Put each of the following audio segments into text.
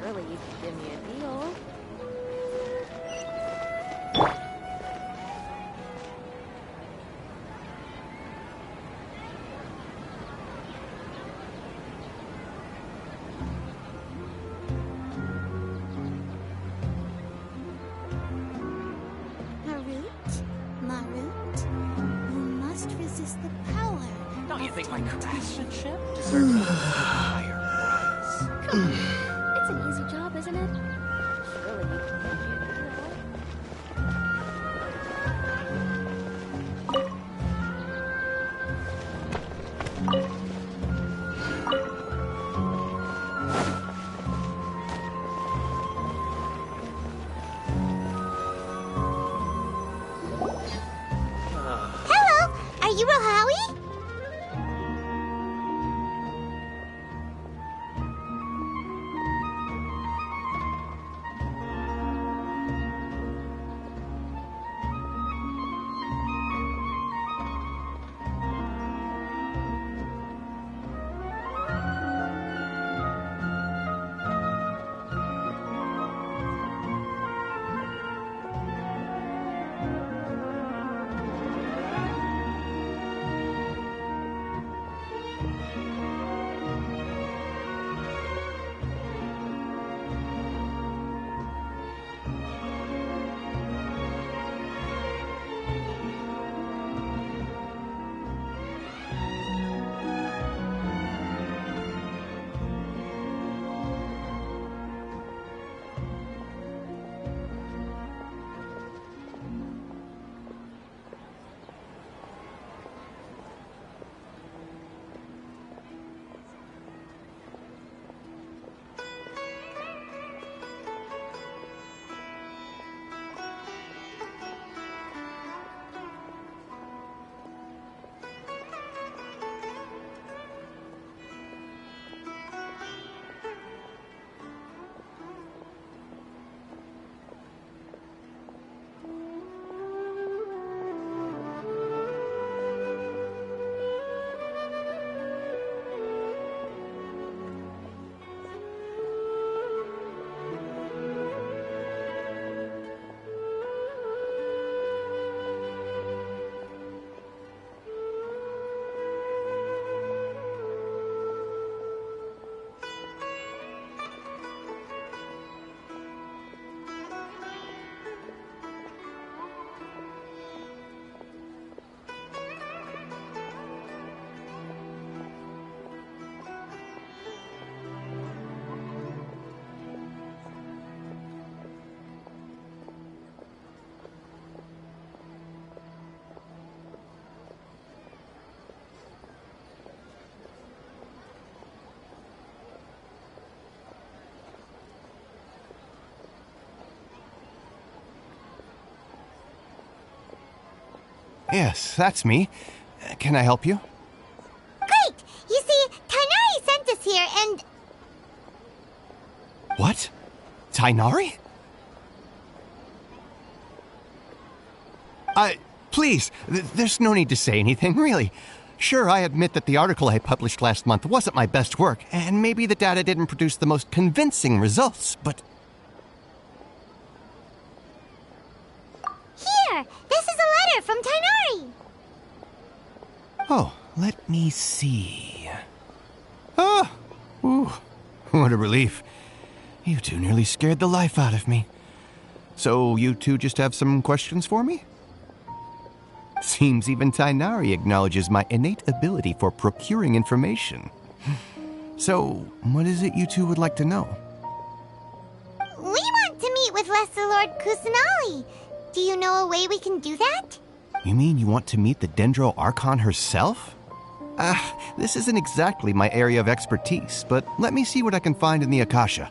Surely you could give me a deal. Don't you think my craftsmanship deserves a higher price? Come on. It's an easy job, isn't it? Surely you can give me a Hello! Are you Rohawi? Yes, that's me. Can I help you? Great! You see, Tainari sent us here and... What? Tainari? Please, there's no need to say anything, really. Sure, I admit that the article I published last month wasn't my best work, and maybe the data didn't produce the most convincing results, but... Here! This is a letter from Tainari! Oh, let me see. Oh! Ooh, what a relief. You two nearly scared the life out of me. So you two just have some questions for me? Seems even Tainari acknowledges my innate ability for procuring information. So, what is it you two would like to know? We want to meet with Lesser Lord Kusanali. Do you know a way we can do that? You mean you want to meet the Dendro Archon herself? This isn't exactly my area of expertise, but let me see what I can find in the Akasha.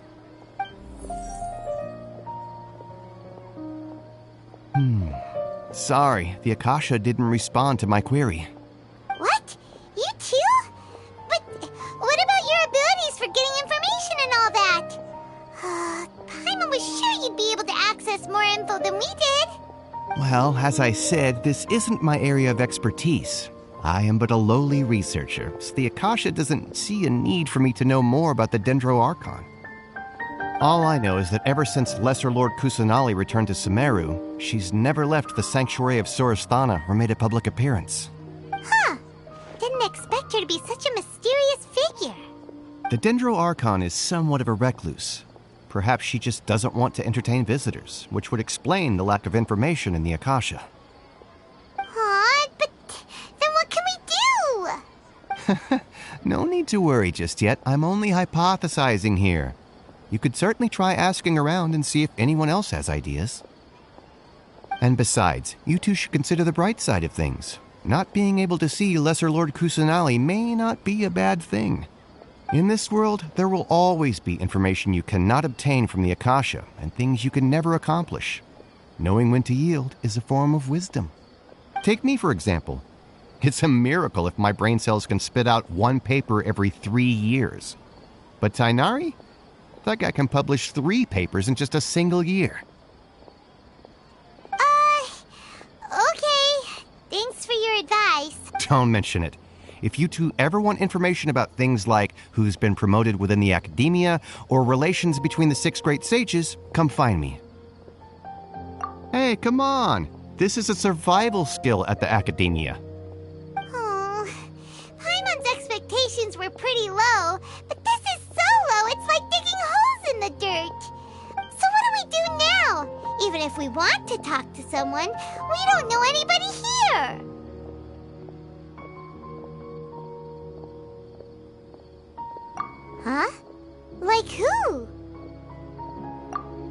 Sorry, the Akasha didn't respond to my query. What? You too? But what about your abilities for getting information and all that? Paimon was sure you'd be able to access more info than we did. Well, as I said, this isn't my area of expertise. I am but a lowly researcher, so the Akasha doesn't see a need for me to know more about the Dendro Archon. All I know is that ever since Lesser Lord Kusanali returned to Sumeru, she's never left the Sanctuary of Sorasthana or made a public appearance. Huh. Didn't expect her to be such a mysterious figure. The Dendro Archon is somewhat of a recluse. Perhaps she just doesn't want to entertain visitors, which would explain the lack of information in the Akasha. Aw, but then what can we do? No need to worry just yet. I'm only hypothesizing here. You could certainly try asking around and see if anyone else has ideas. And besides, you two should consider the bright side of things. Not being able to see Lesser Lord Kusanali may not be a bad thing. In this world, there will always be information you cannot obtain from the Akasha and things you can never accomplish. Knowing when to yield is a form of wisdom. Take me, for example. It's a miracle if my brain cells can spit out one paper every 3 years. But Tainari? That guy can publish 3 papers in just a single year. Okay. Thanks for your advice. Don't mention it. If you two ever want information about things like who's been promoted within the academia or relations between the 6 great sages, come find me. Hey, come on. This is a survival skill at the academia. Oh, Paimon's expectations were pretty low, but this is so low, it's like digging holes in the dirt. So what do we do now? Even if we want to talk to someone, we don't know anybody here. Huh? Like who?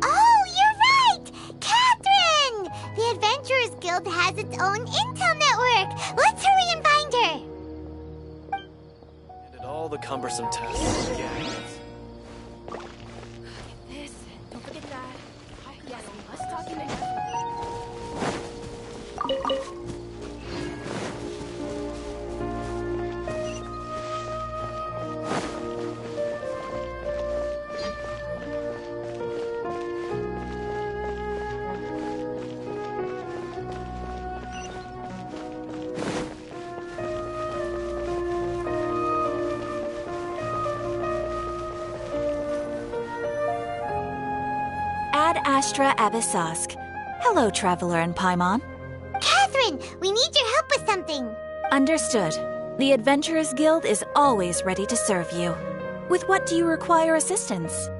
Oh, you're right! Catherine! The Adventurers Guild has its own intel network. Let's hurry and find her. And did all the cumbersome tasks again. This. Don't forget that. Yes, we must talk in it. Ad Astra Abyssosk. Hello, Traveler and Paimon. Catherine, we need your help with something. Understood. The Adventurers Guild is always ready to serve you. With what do you require assistance?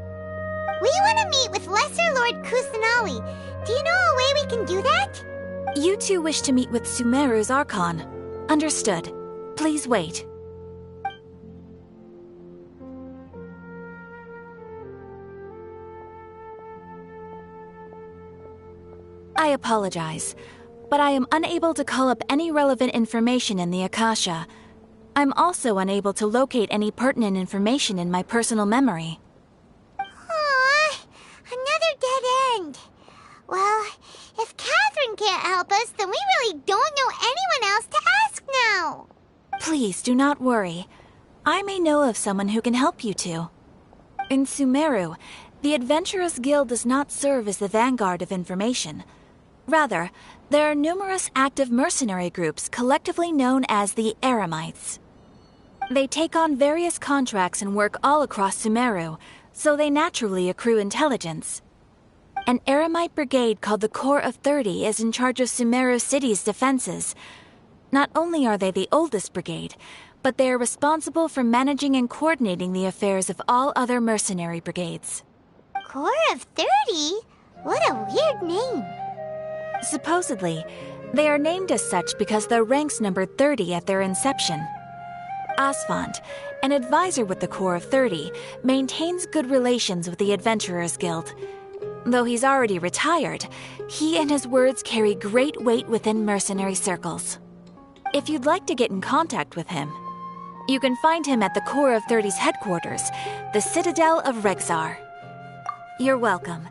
We want to meet with Lesser Lord Kusanali. Do you know a way we can do that? You two wish to meet with Sumeru's Archon. Understood. Please wait. I apologize, but I am unable to call up any relevant information in the Akasha. I'm also unable to locate any pertinent information in my personal memory. Aww, another dead end. Well, if Catherine can't help us, then we really don't know anyone else to ask now. Please do not worry. I may know of someone who can help you two. In Sumeru, the Adventurers Guild does not serve as the vanguard of information. Rather, there are numerous active mercenary groups collectively known as the Eremites. They take on various contracts and work all across Sumeru, so they naturally accrue intelligence. An Eremite brigade called the Corps of 30 is in charge of Sumeru City's defenses. Not only are they the oldest brigade, but they are responsible for managing and coordinating the affairs of all other mercenary brigades. Corps of 30? What a weird name. Supposedly, they are named as such because their ranks numbered 30 at their inception. Asfand, an advisor with the Corps of 30, maintains good relations with the Adventurers Guild. Though he's already retired, he and his words carry great weight within mercenary circles. If you'd like to get in contact with him, you can find him at the Corps of 30's headquarters, the Citadel of Rexar. You're welcome.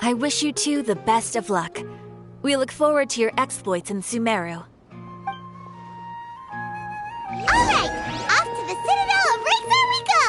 I wish you two the best of luck. We look forward to your exploits in Sumeru. All right, off to the Citadel of Rexar we go!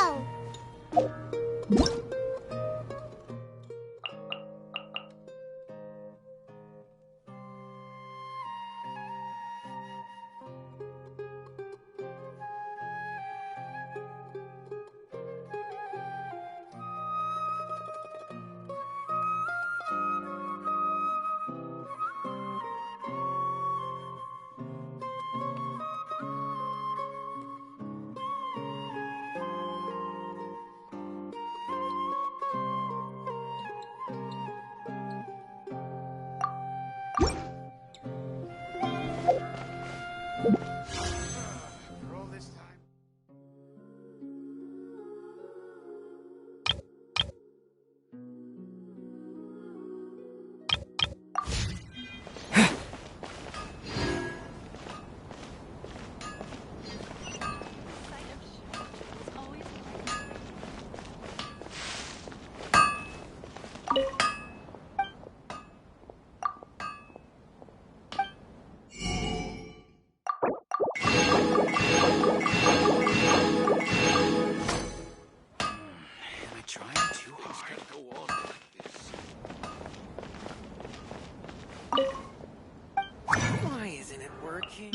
Bird King?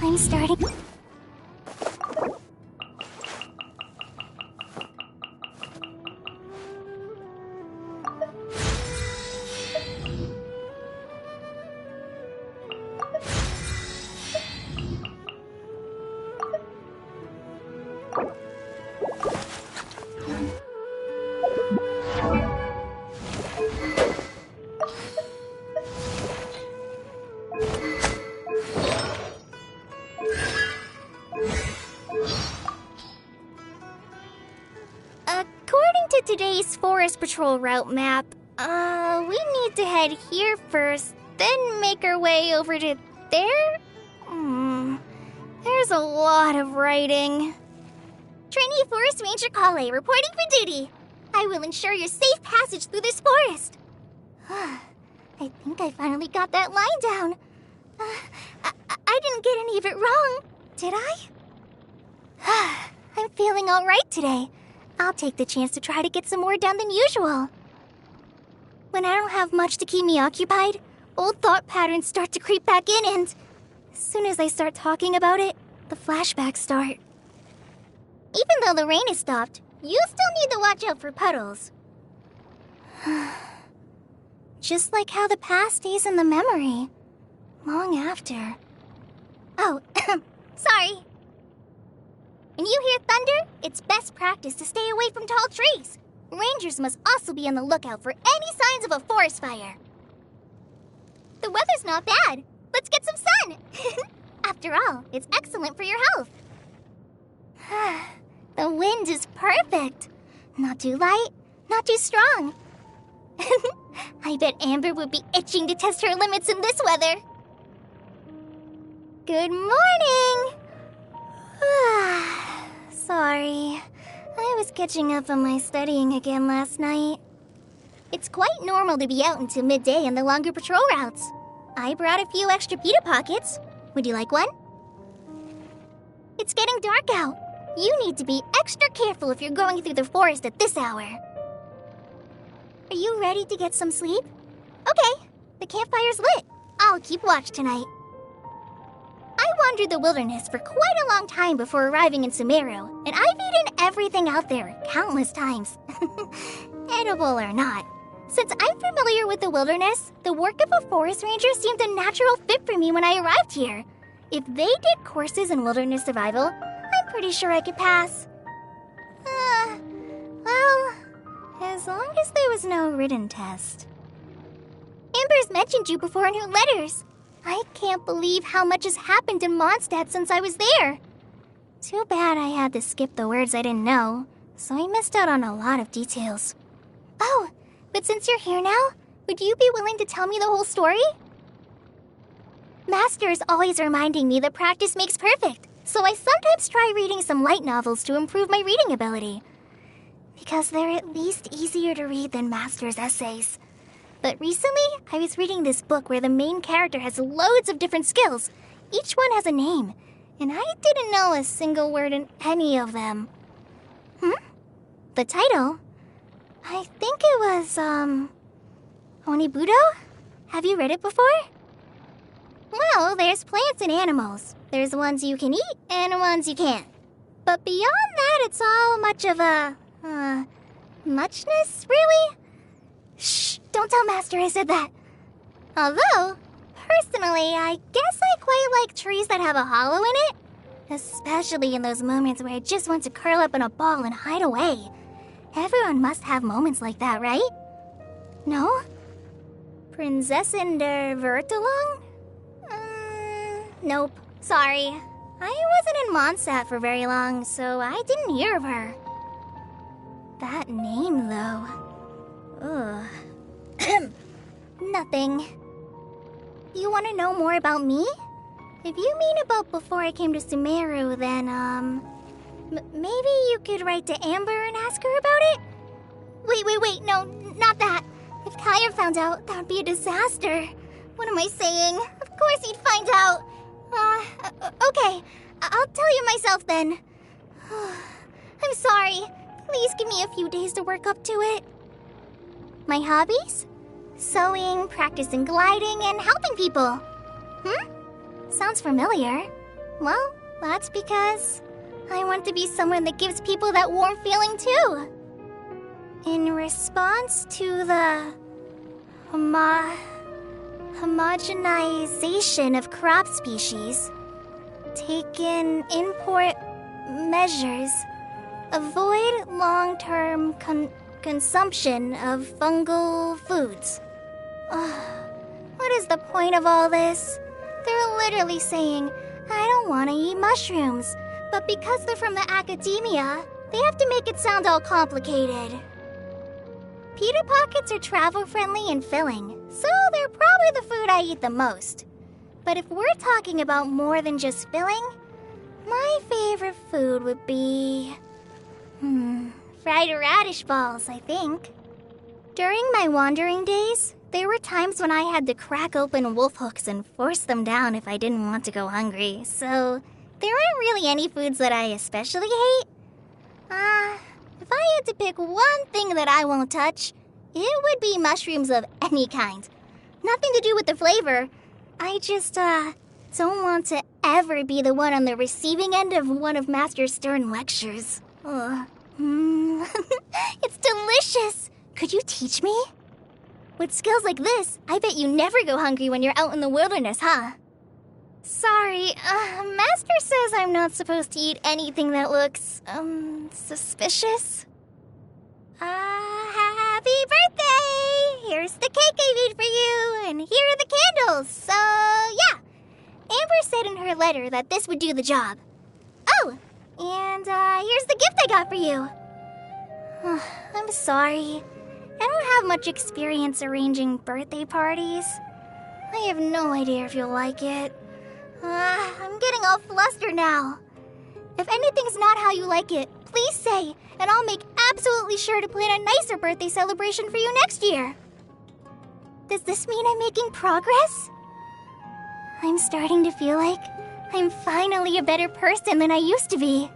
I'm starting. According to today's Forest Patrol route map, we need to head here first, then make our way over to there? There's a lot of writing. Trainee Forest Ranger Kale reporting for duty. I will ensure your safe passage through this forest. I think I finally got that line down. I didn't get any of it wrong, did I? I'm feeling all right today. I'll take the chance to try to get some more done than usual. When I don't have much to keep me occupied, old thought patterns start to creep back in, and as soon as I start talking about it, the flashbacks start. Even though the rain has stopped, you still need to watch out for puddles. Just like how the past stays in the memory, long after. Oh, sorry. When you hear thunder, it's best practice to stay away from tall trees. Rangers must also be on the lookout for any signs of a forest fire. The weather's not bad. Let's get some sun. After all, it's excellent for your health. The wind is perfect. Not too light, not too strong. I bet Amber would be itching to test her limits in this weather. Good morning. Sorry. I was catching up on my studying again last night. It's quite normal to be out until midday on the longer patrol routes. I brought a few extra pita pockets. Would you like one? It's getting dark out. You need to be extra careful if you're going through the forest at this hour. Are you ready to get some sleep? Okay, the campfire's lit. I'll keep watch tonight. I wandered the wilderness for quite a long time before arriving in Sumeru, and I've eaten everything out there countless times. Edible or not. Since I'm familiar with the wilderness, the work of a forest ranger seemed a natural fit for me when I arrived here. If they did courses in wilderness survival, I'm pretty sure I could pass. Well, as long as there was no written test. Amber's mentioned you before in her letters. I can't believe how much has happened in Mondstadt since I was there. Too bad I had to skip the words I didn't know, so I missed out on a lot of details. Oh, but since you're here now, would you be willing to tell me the whole story? Master is always reminding me that practice makes perfect, so I sometimes try reading some light novels to improve my reading ability. Because they're at least easier to read than Master's essays. But recently, I was reading this book where the main character has loads of different skills. Each one has a name, and I didn't know a single word in any of them. The title? I think it was, Onibudo? Have you read it before? Well, there's plants and animals. There's ones you can eat and ones you can't. But beyond that, it's all much of a, muchness, really? Shh, don't tell Master I said that. Although, personally, I guess I quite like trees that have a hollow in it. Especially in those moments where I just want to curl up in a ball and hide away. Everyone must have moments like that, right? No? Prinzessin der Vertelong? Nope. Sorry. I wasn't in Mondstadt for very long, so I didn't hear of her. That name, though. Ugh. Nothing. You want to know more about me? If you mean about before I came to Sumeru, then, maybe you could write to Amber and ask her about it? Wait, no, not that. If Kaya found out, that would be a disaster. What am I saying? Of course he'd find out. Okay, I'll tell you myself then. I'm sorry. Please give me a few days to work up to it. My hobbies? Sewing, practicing gliding, and helping people. Sounds familiar. Well, that's because I want to be someone that gives people that warm feeling too. In response to the homogenization of crop species, taken import measures, avoid long-term consumption of fungal foods. What is the point of all this? They're literally saying, I don't want to eat mushrooms, but because they're from the academia, they have to make it sound all complicated. Pita Pockets are travel-friendly and filling, so they're probably the food I eat the most. But if we're talking about more than just filling, my favorite food would be... fried radish balls, I think. During my wandering days, there were times when I had to crack open wolf hooks and force them down if I didn't want to go hungry, so there aren't really any foods that I especially hate. If I had to pick one thing that I won't touch, it would be mushrooms of any kind. Nothing to do with the flavor. I just, don't want to ever be the one on the receiving end of one of Master Stern's lectures. It's delicious! Could you teach me? With skills like this, I bet you never go hungry when you're out in the wilderness, huh? Sorry, Master says I'm not supposed to eat anything that looks, suspicious. Happy birthday! Here's the cake I made for you, and here are the candles, so yeah. Amber said in her letter that this would do the job. Oh, and here's the gift I got for you. I'm sorry. I don't have much experience arranging birthday parties. I have no idea if you'll like it. I'm getting all flustered now. If anything's not how you like it, please say, and I'll make absolutely sure to plan a nicer birthday celebration for you next year. Does this mean I'm making progress? I'm starting to feel like I'm finally a better person than I used to be.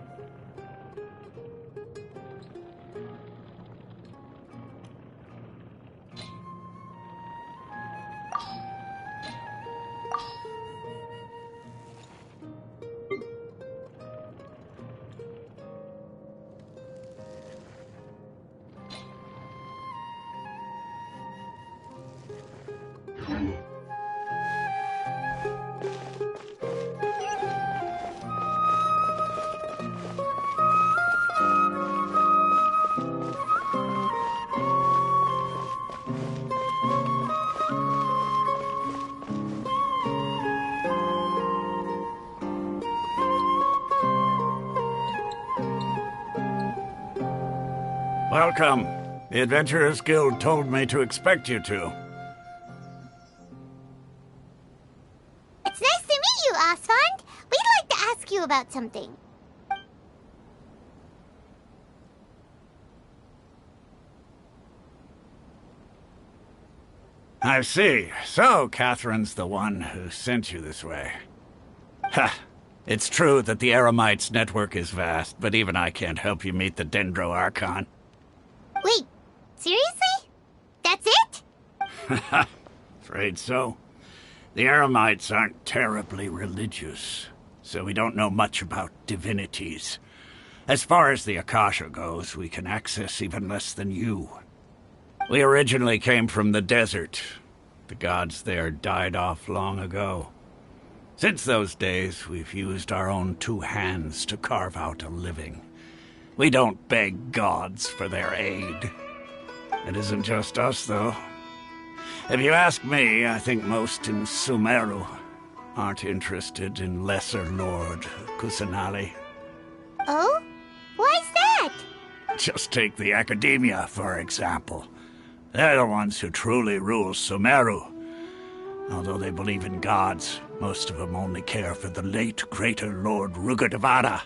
Welcome. The Adventurers Guild told me to expect you to. It's nice to meet you, Osfond. We'd like to ask you about something. I see. So, Catherine's the one who sent you this way. Ha! It's true that the Eremites' network is vast, but even I can't help you meet the Dendro Archon. Wait, seriously? That's it? Afraid so. The Eremites aren't terribly religious, so we don't know much about divinities. As far as the Akasha goes, we can access even less than you. We originally came from the desert. The gods there died off long ago. Since those days, we've used our own two hands to carve out a living. We don't beg gods for their aid. It isn't just us, though. If you ask me, I think most in Sumeru aren't interested in Lesser Lord Kusanali. Oh? Why's that? Just take the Academia, for example. They're the ones who truly rule Sumeru. Although they believe in gods, most of them only care for the late Greater Lord Rugedevada.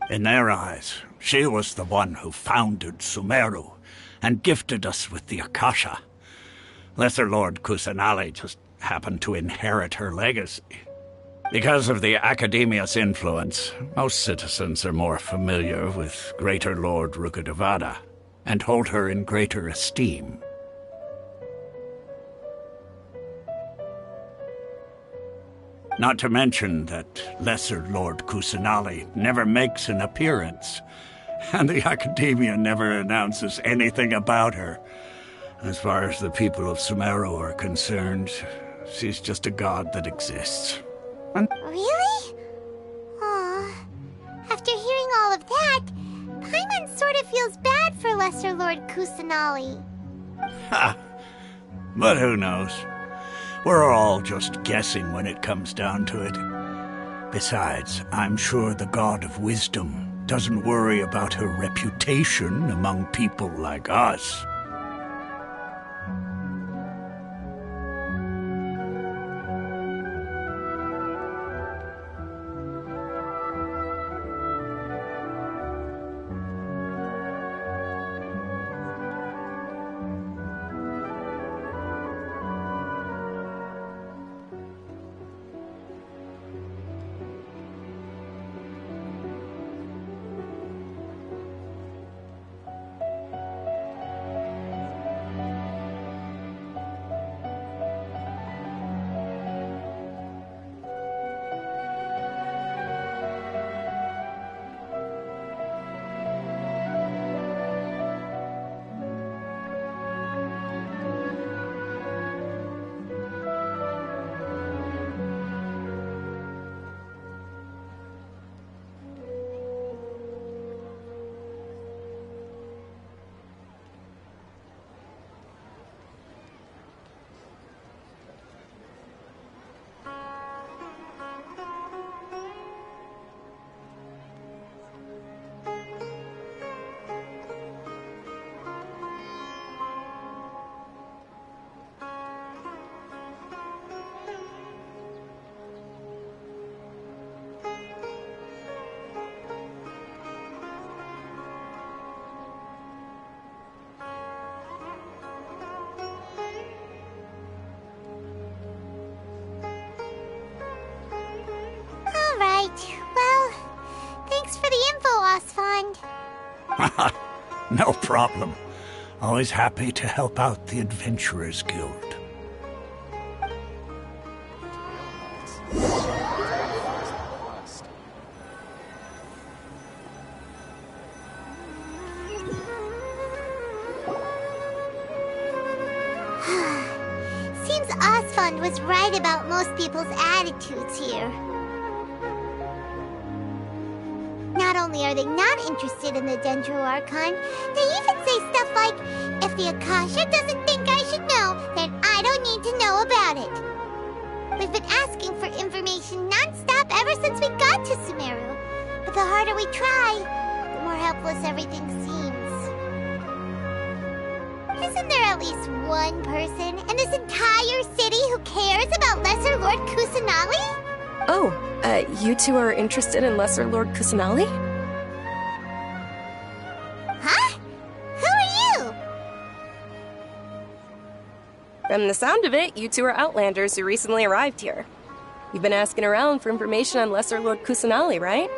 In their eyes, she was the one who founded Sumeru and gifted us with the Akasha. Lesser Lord Kusanali just happened to inherit her legacy. Because of the Academia's influence, most citizens are more familiar with Greater Lord Rugedevada and hold her in greater esteem. Not to mention that Lesser Lord Kusanali never makes an appearance, and the Academia never announces anything about her. As far as the people of Sumeru are concerned, she's just a god that exists. Really? Aw. After hearing all of that, Paimon sort of feels bad for Lesser Lord Kusanali. Ha! But who knows? We're all just guessing when it comes down to it. Besides, I'm sure the God of Wisdom doesn't worry about her reputation among people like us. Well, thanks for the info, Osfond. No problem. Always happy to help out the Adventurers Guild. Seems Osfond was right about most people's attitudes here. Not only are they not interested in the Dendro Archon, they even say stuff like, if the Akasha doesn't think I should know, then I don't need to know about it. We've been asking for information non-stop ever since we got to Sumeru, but the harder we try, the more helpless everything seems. Isn't there at least one person in this entire city who cares about Lesser Lord Kusanali? Oh, you two are interested in Lesser Lord Kusanali? Huh? Who are you? From the sound of it, you two are Outlanders who recently arrived here. You've been asking around for information on Lesser Lord Kusanali, right?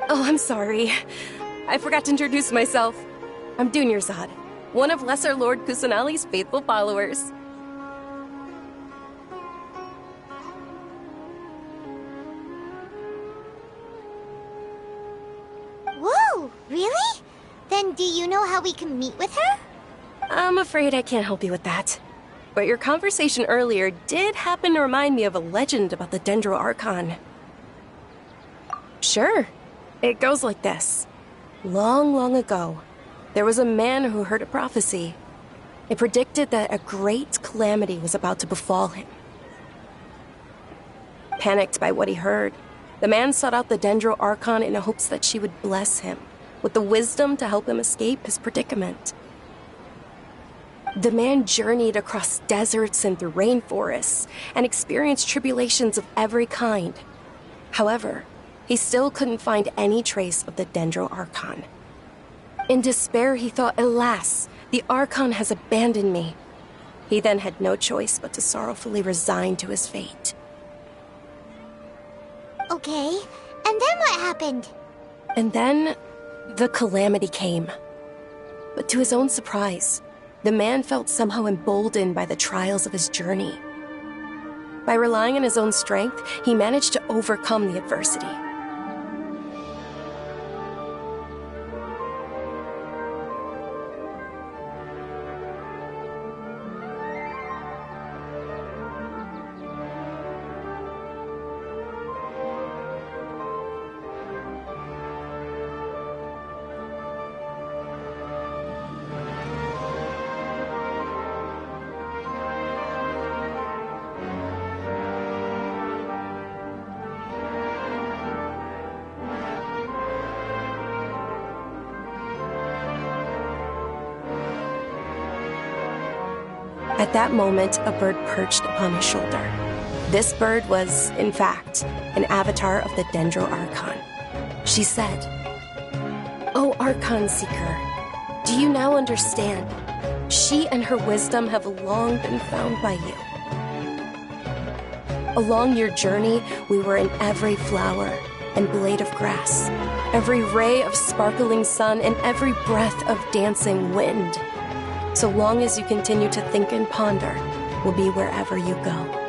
Oh, I'm sorry. I forgot to introduce myself. I'm Dunyarzad, one of Lesser Lord Kusanali's faithful followers. Whoa, really? Then do you know how we can meet with her? I'm afraid I can't help you with that. But your conversation earlier did happen to remind me of a legend about the Dendro Archon. Sure. It goes like this. Long, long ago, there was a man who heard a prophecy. It predicted that a great calamity was about to befall him. Panicked by what he heard, the man sought out the Dendro Archon in hopes that she would bless him with the wisdom to help him escape his predicament. The man journeyed across deserts and through rainforests and experienced tribulations of every kind. However, he still couldn't find any trace of the Dendro Archon. In despair, he thought, alas, the Archon has abandoned me. He then had no choice but to sorrowfully resign to his fate. Okay, and then what happened? And then, the calamity came. But to his own surprise, the man felt somehow emboldened by the trials of his journey. By relying on his own strength, he managed to overcome the adversity. At that moment, a bird perched upon his shoulder. This bird was, in fact, an avatar of the Dendro Archon. She said, "Oh, Archon Seeker, do you now understand? She and her wisdom have long been found by you. Along your journey, we were in every flower and blade of grass, every ray of sparkling sun, and every breath of dancing wind. So long as you continue to think and ponder, we'll be wherever you go."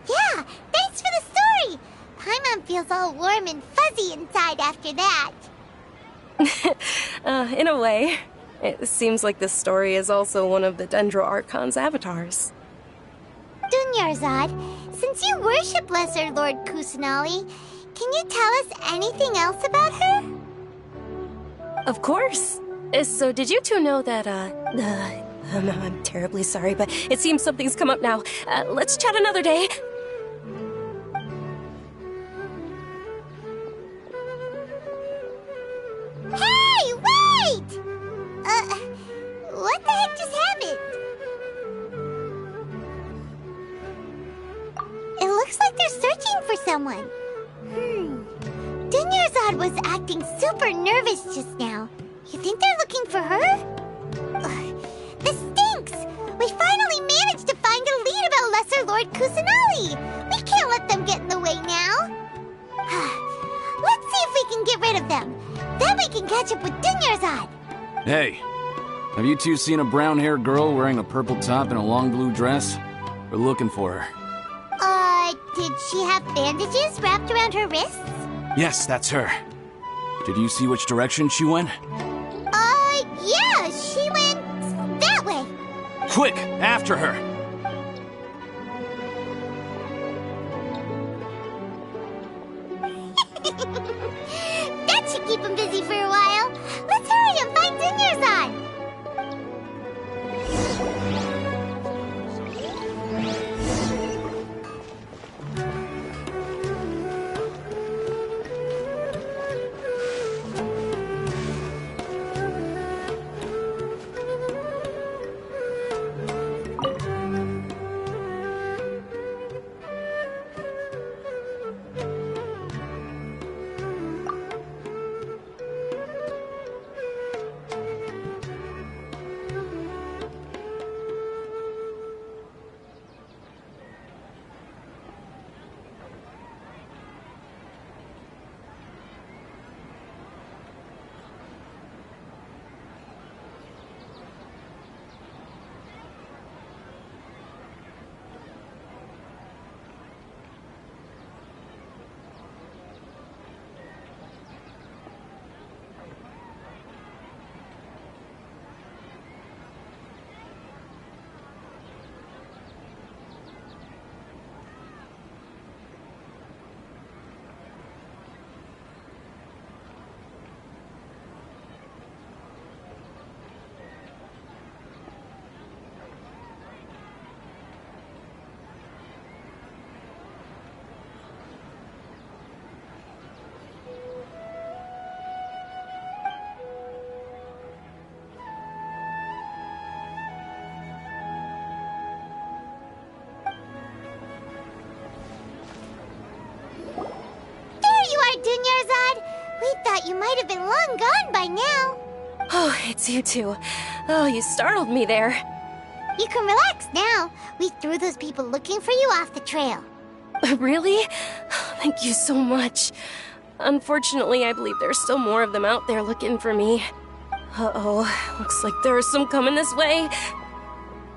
Yeah, thanks for the story! Paimon feels all warm and fuzzy inside after that. In a way. It seems like this story is also one of the Dendro Archon's avatars. Dunyarzad, since you worship Lesser Lord Kusanali, can you tell us anything else about her? Of course. So did you two know that, I'm terribly sorry, but it seems something's come up now. Let's chat another day. Hey, wait! What the heck just happened? It looks like they're searching for someone. Dunyarzad was acting super nervous just now. You think they're looking for her? This stinks! We finally managed to find a lead about Lesser Lord Kusanali! We can't let them get in the way now! Let's see if we can get rid of them. Then we can catch up with Dunyarzad! Hey, have you two seen a brown-haired girl wearing a purple top and a long blue dress? We're looking for her. Did she have bandages wrapped around her wrists? Yes, that's her. Did you see which direction she went? Yeah, she went that way. Quick, after her! That should keep him busy for a while. Let's hurry and find Dunyarzad. might have been long gone by now. Oh, it's you two. Oh, you startled me there. You can relax now. We threw those people looking for you off the trail. Really? Thank you so much. Unfortunately, I believe there's still more of them out there looking for me. Uh-oh, looks like there are some coming this way.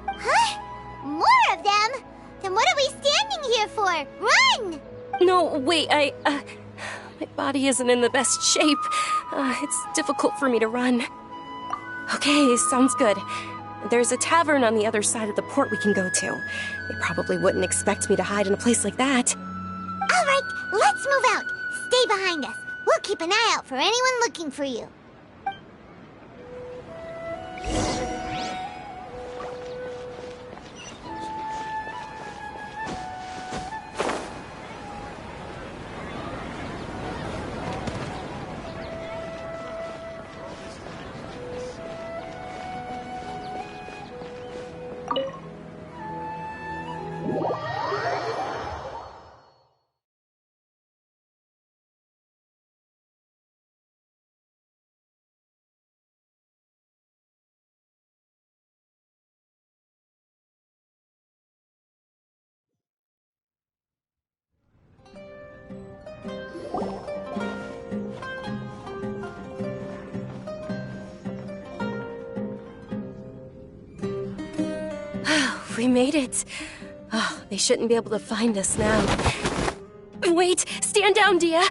Huh? More of them? Then what are we standing here for? Run! No, wait, my body isn't in the best shape. It's difficult for me to run. Okay, sounds good. There's a tavern on the other side of the port we can go to. They probably wouldn't expect me to hide in a place like that. All right, let's move out. Stay behind us. We'll keep an eye out for anyone looking for you. We made it. Oh, they shouldn't be able to find us now. Wait! Stand down, Dia!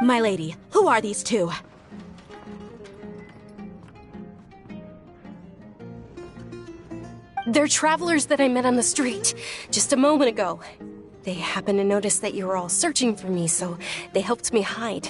My lady, who are these two? They're travelers that I met on the street just a moment ago. They happened to notice that you were all searching for me, so they helped me hide.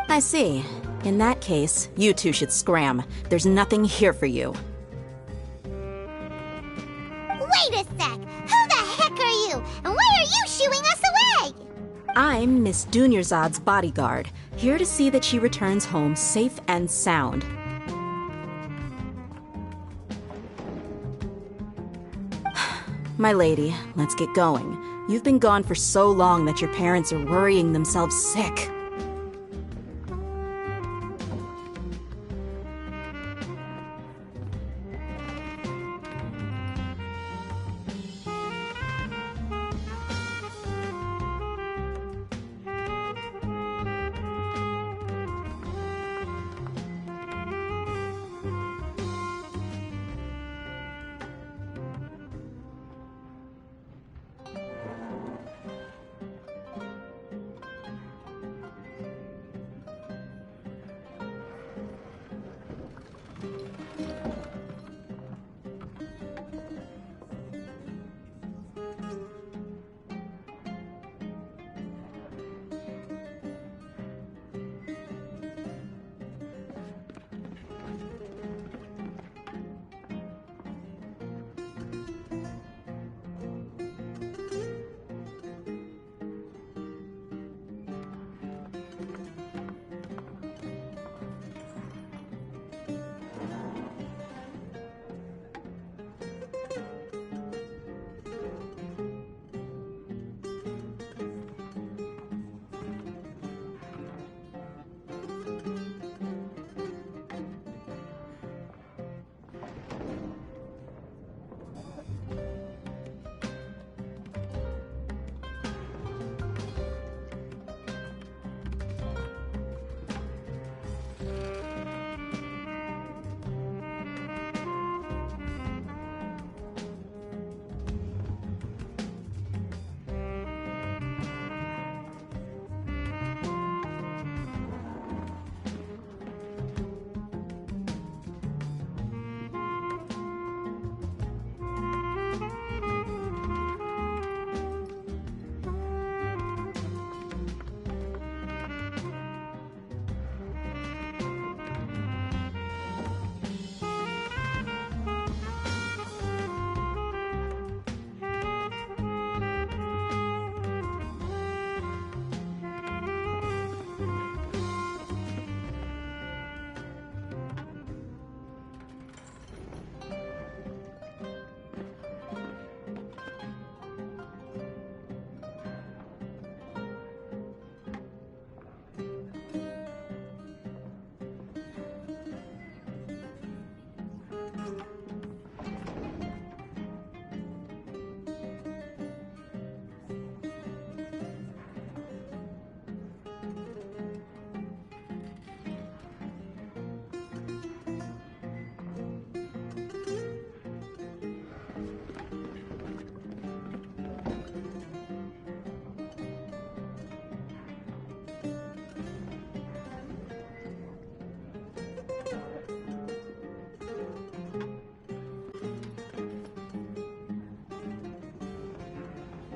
I see. In that case, you two should scram. There's nothing here for you. Wait a sec! Who the heck are you? And why are you shooing us away? I'm Miss Dunyarzad's bodyguard, here to see that she returns home safe and sound. My lady, let's get going. You've been gone for so long that your parents are worrying themselves sick.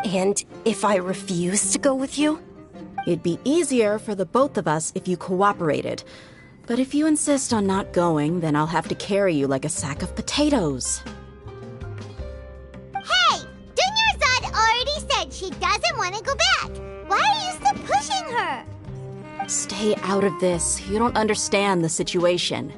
And if I refuse to go with you? It'd be easier for the both of us if you cooperated. But if you insist on not going, then I'll have to carry you like a sack of potatoes. Hey! Dunyarzad already said she doesn't want to go back. Why are you still pushing her? Stay out of this. You don't understand the situation.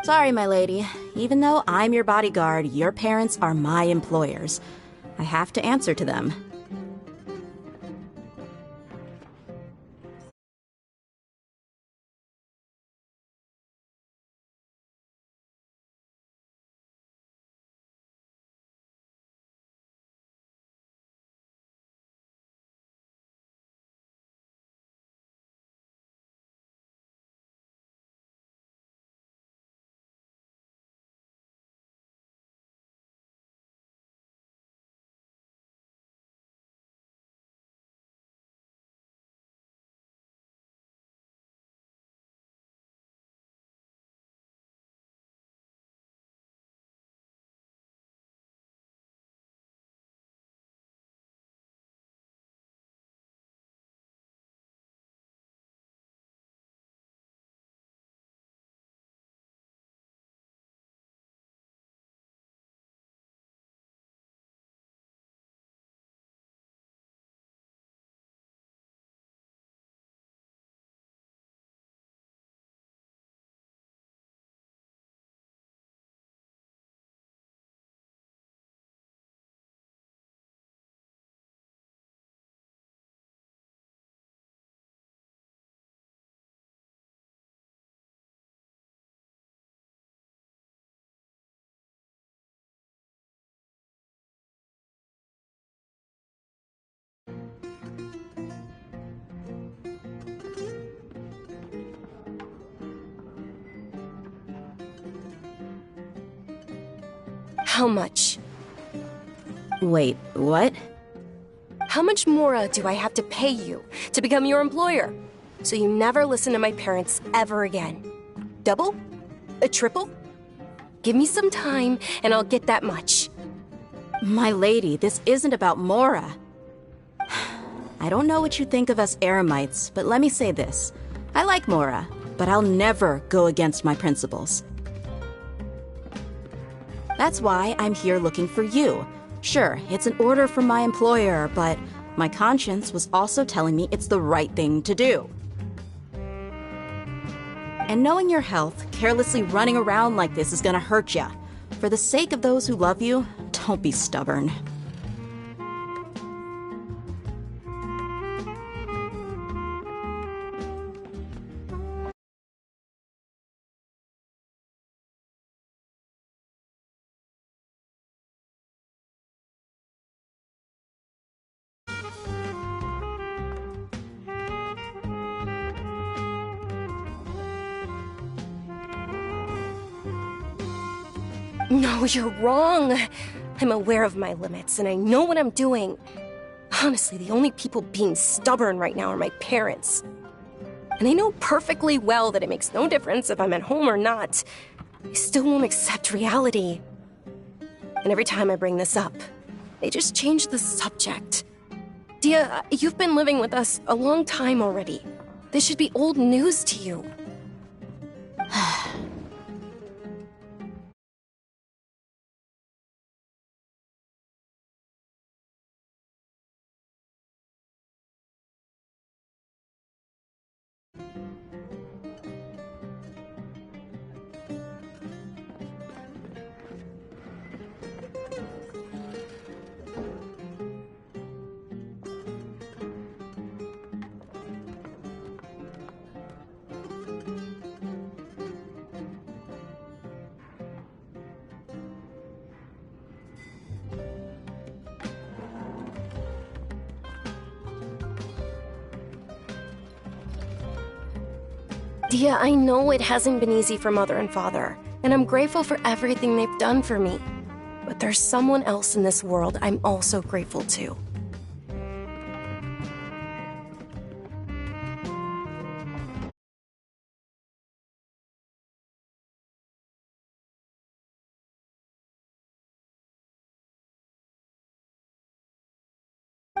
Sorry, my lady. Even though I'm your bodyguard, your parents are my employers. I have to answer to them. How much? Wait, what? How much more do I have to pay you to become your employer? So you never listen to my parents ever again. Double? A triple? Give me some time and I'll get that much. My lady, this isn't about Mora. I don't know what you think of us Eremites, but let me say this. I like Mora, but I'll never go against my principles. That's why I'm here looking for you. Sure, it's an order from my employer, but my conscience was also telling me it's the right thing to do. And knowing your health, carelessly running around like this is gonna hurt ya. For the sake of those who love you, don't be stubborn. No, you're wrong. I'm aware of my limits, and I know what I'm doing. Honestly, the only people being stubborn right now are my parents. And I know perfectly well that it makes no difference if I'm at home or not. They still won't accept reality. And every time I bring this up, they just change the subject. Dia, you've been living with us a long time already. This should be old news to you. Dia, I know it hasn't been easy for Mother and Father, and I'm grateful for everything they've done for me. But there's someone else in this world I'm also grateful to.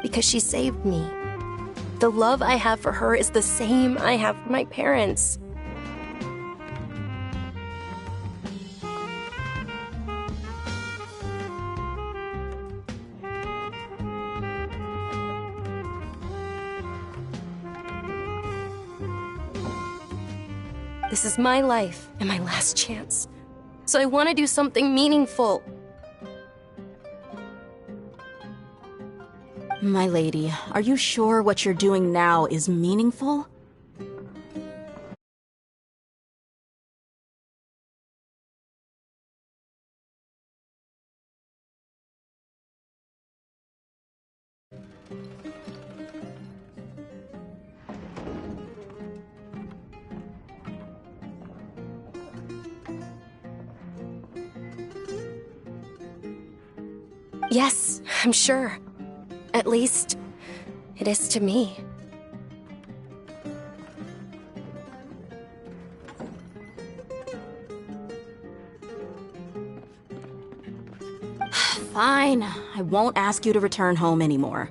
Because she saved me. The love I have for her is the same I have for my parents. This is my life and my last chance. So I want to do something meaningful. My lady, are you sure what you're doing now is meaningful? Yes, I'm sure. At least, it is to me. Fine, I won't ask you to return home anymore.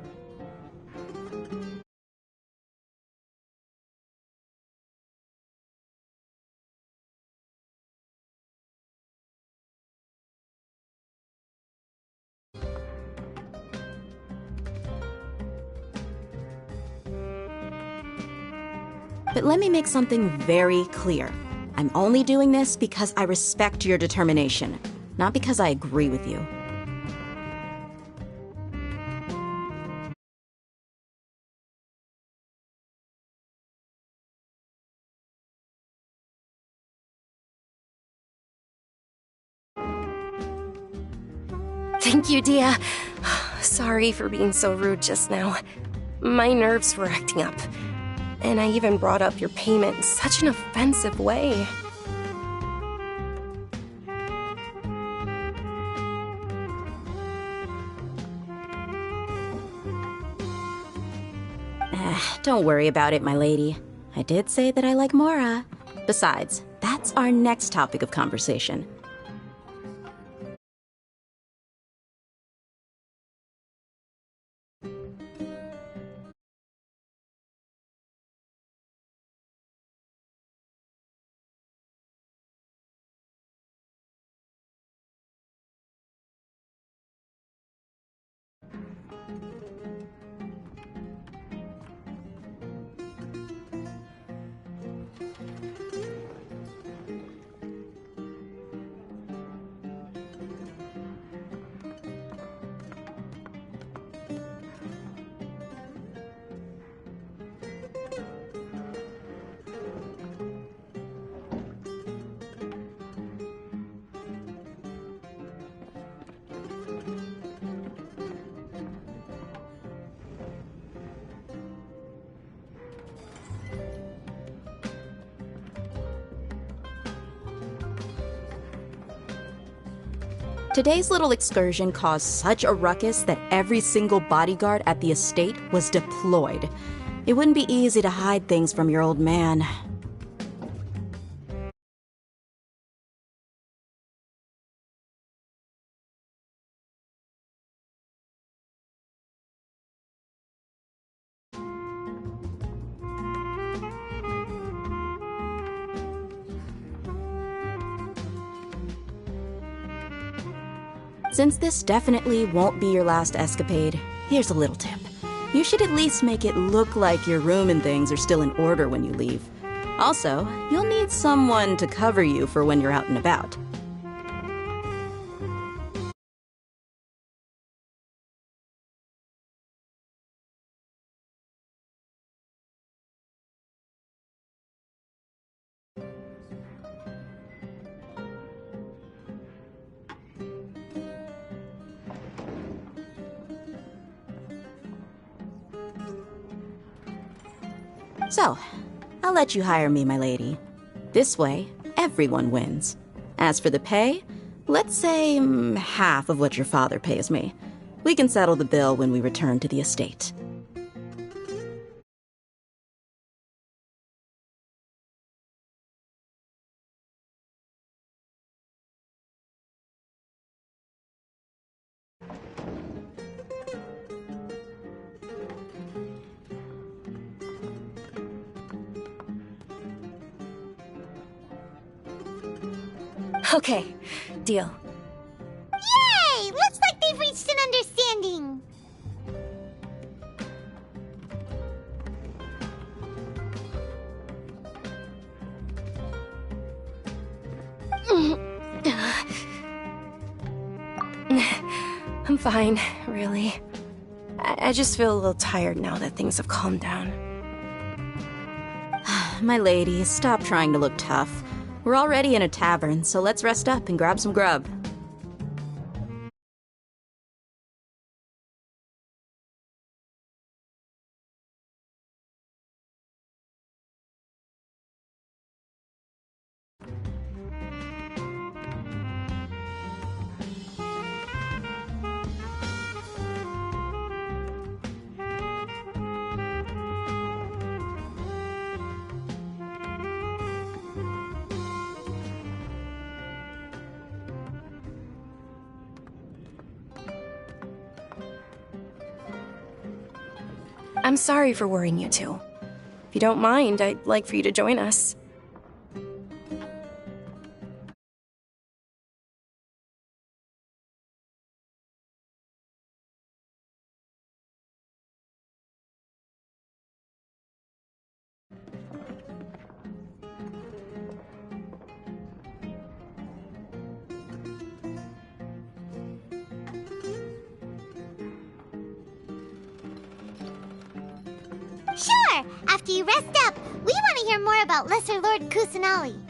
But let me make something very clear. I'm only doing this because I respect your determination, not because I agree with you. Thank you, Dia. Sorry for being so rude just now. My nerves were acting up. And I even brought up your payment in such an offensive way. Don't worry about it, my lady. I did say that I like Mora. Besides, that's our next topic of conversation. Today's little excursion caused such a ruckus that every single bodyguard at the estate was deployed. It wouldn't be easy to hide things from your old man. Since this definitely won't be your last escapade, here's a little tip. You should at least make it look like your room and things are still in order when you leave. Also, you'll need someone to cover you for when you're out and about. So, I'll let you hire me, my lady. This way, everyone wins. As for the pay, let's say half of what your father pays me. We can settle the bill when we return to the estate. Okay, deal. Yay! Looks like they've reached an understanding. I'm fine, really. I just feel a little tired now that things have calmed down. My lady, stop trying to look tough. We're already in a tavern, so let's rest up and grab some grub. I'm sorry for worrying you two. If you don't mind, I'd like for you to join us. Sure! After you rest up, we want to hear more about Lesser Lord Kusanali.